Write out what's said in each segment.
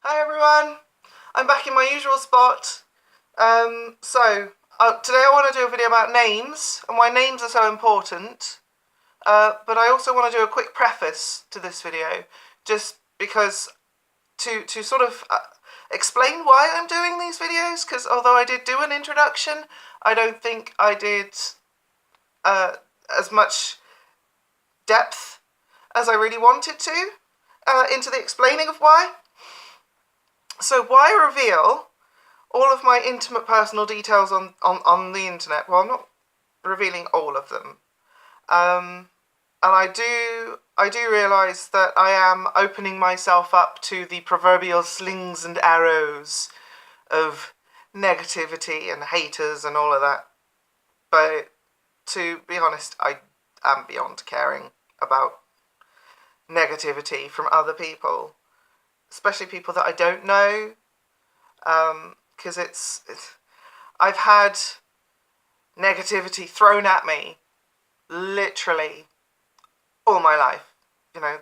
Hi everyone, I'm back in my usual spot. Today I want to do a video about names and why names are so important. But I also want to do a quick preface to this video, just because to sort of explain why I'm doing these videos. Because although I did do an introduction, I don't think I did as much depth as I really wanted to into the explaining of why. So why reveal all of my intimate personal details on the internet? Well, I'm not revealing all of them. And I do realise that I am opening myself up to the proverbial slings and arrows of negativity and haters and all of that. But to be honest, I am beyond caring about negativity from other people, especially people that I don't know, because I've had negativity thrown at me literally all my life,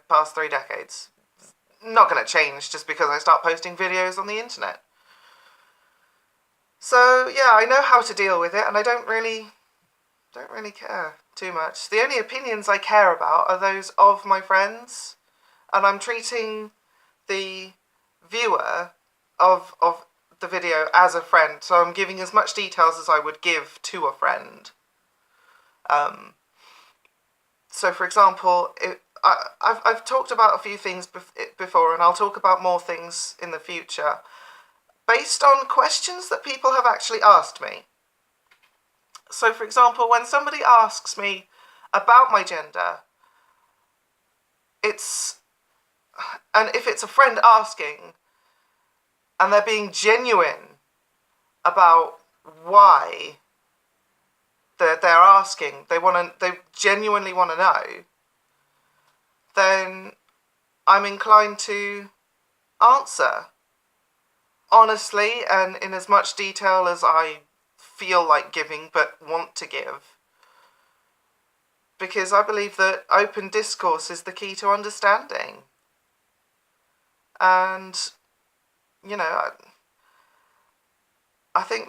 past 3 decades. Not going to change just because I start posting videos on the internet. So yeah, I know how to deal with it, and I don't really care too much. The only opinions I care about are those of my friends, and I'm treating the viewer of the video as a friend, so I'm giving as much details as I would give to a friend. So for example, I've talked about a few things before, and I'll talk about more things in the future, based on questions that people have actually asked me. So for example, when somebody asks me about my gender, and if it's a friend asking, and they're being genuine about why they're asking, they genuinely want to know, then I'm inclined to answer honestly and in as much detail as I feel like giving but want to give. Because I believe that open discourse is the key to understanding. And I think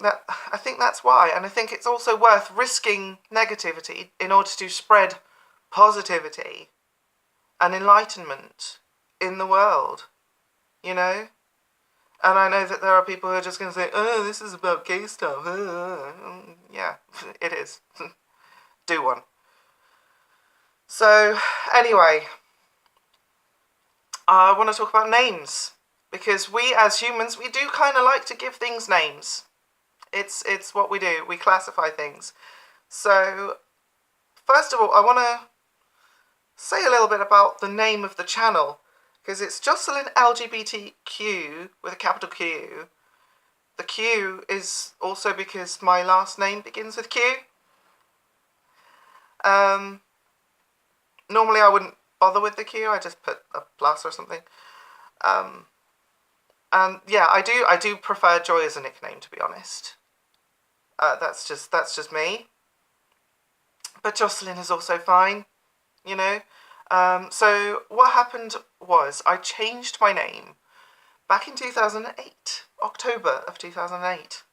that's why, and I think it's also worth risking negativity in order to spread positivity and enlightenment in the world, And I know that there are people who are just going to say, "Oh, this is about gay stuff." Yeah, it is. Do one. So, anyway, I want to talk about names, because we as humans, we do kind of like to give things names. It's what we do. We classify things. So, first of all, I want to say a little bit about the name of the channel, because it's Jocelyn lgbtQ with a capital Q. The Q is also because my last name begins with Q. Normally I wouldn't bother with the Q, I just put a plus or something. And yeah, I do prefer Joy as a nickname, to be honest. That's just me. But Jocelyn is also fine, So what happened was I changed my name back in 2008, October of 2008,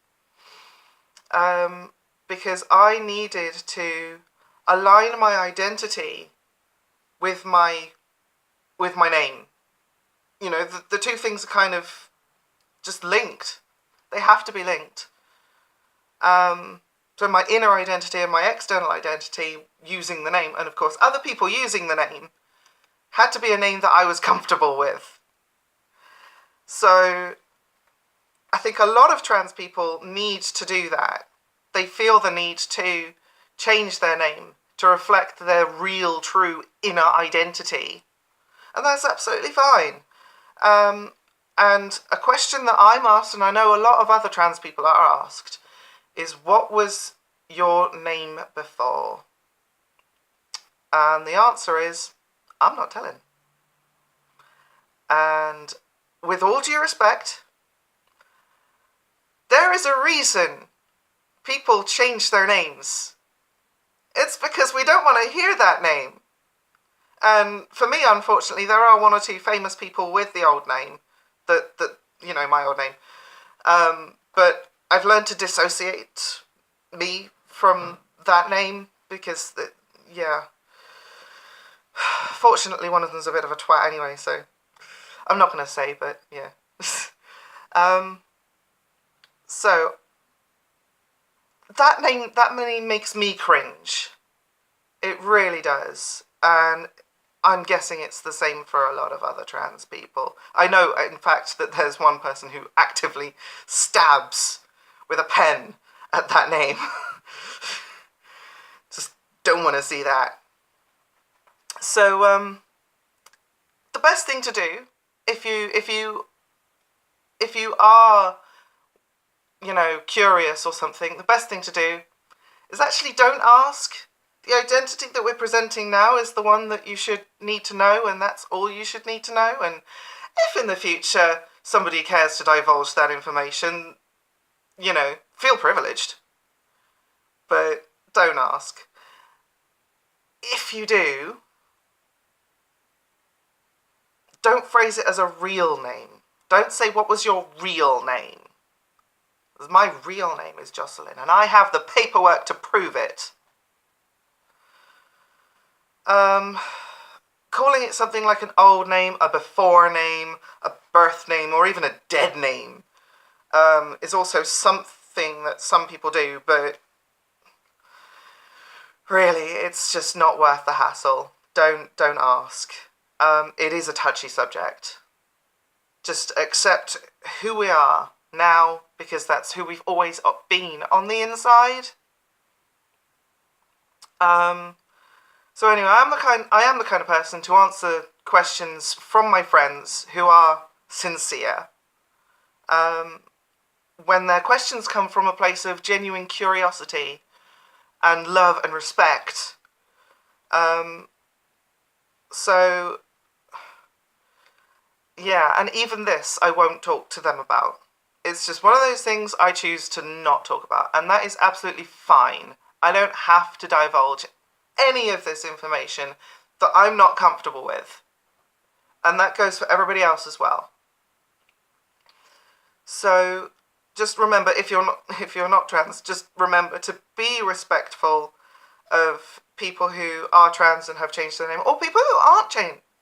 because I needed to align my identity with my name. The two things are kind of just linked. They have to be linked. So my inner identity and my external identity using the name, and of course other people using the name, had to be a name that I was comfortable with. So I think a lot of trans people need to do that. They feel the need to change their name to reflect their real, true inner identity. And that's absolutely fine. And a question that I'm asked, and I know a lot of other trans people are asked, is what was your name before? And the answer is, I'm not telling. And with all due respect, there is a reason people change their names. It's because we don't want to hear that name. And for me, unfortunately, there are one or two famous people with the old name that you know, my old name. But I've learned to dissociate me from that name because, yeah. Fortunately, one of them's a bit of a twat anyway, so I'm not going to say, but yeah. So that name makes me cringe. It really does. And I'm guessing it's the same for a lot of other trans people. I know, in fact, that there's one person who actively stabs with a pen at that name. Just don't want to see that. So, the best thing to do, if you are, you know, curious or something, the best thing to do is actually don't ask. The identity that we're presenting now is the one that you should need to know, and that's all you should need to know. And if in the future somebody cares to divulge that information, you know, feel privileged. But don't ask. If you do, don't phrase it as a real name. Don't say, what was your real name? My real name is Jocelyn, and I have the paperwork to prove it. Calling it something like an old name, a before name, a birth name, or even a dead name is also something that some people do, but really, it's just not worth the hassle. Don't ask. It is a touchy subject. Just accept who we are now, because that's who we've always been on the inside. So anyway, I am the kind of person to answer questions from my friends who are sincere. When their questions come from a place of genuine curiosity and love and respect. So, yeah, and even this I won't talk to them about. It's just one of those things I choose to not talk about, and that is absolutely fine. I don't have to divulge any of this information that I'm not comfortable with. And that goes for everybody else as well. So just remember, if you're not trans, just remember to be respectful of people who are trans and have changed their name, or people who aren't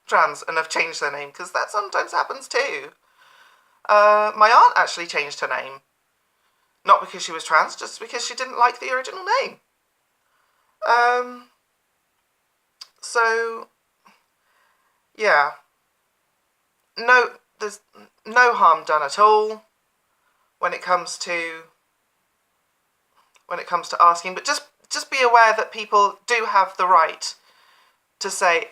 trans and have changed their name, because that sometimes happens too. My aunt actually changed her name. Not because she was trans, just because she didn't like the original name. So, yeah. No, there's no harm done at all when it comes to asking, but just be aware that people do have the right to say,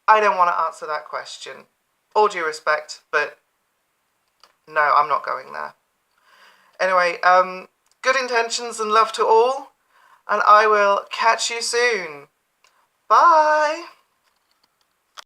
I don't want to answer that question. All due respect, but no, I'm not going there. Anyway, good intentions and love to all, and I will catch you soon. Bye!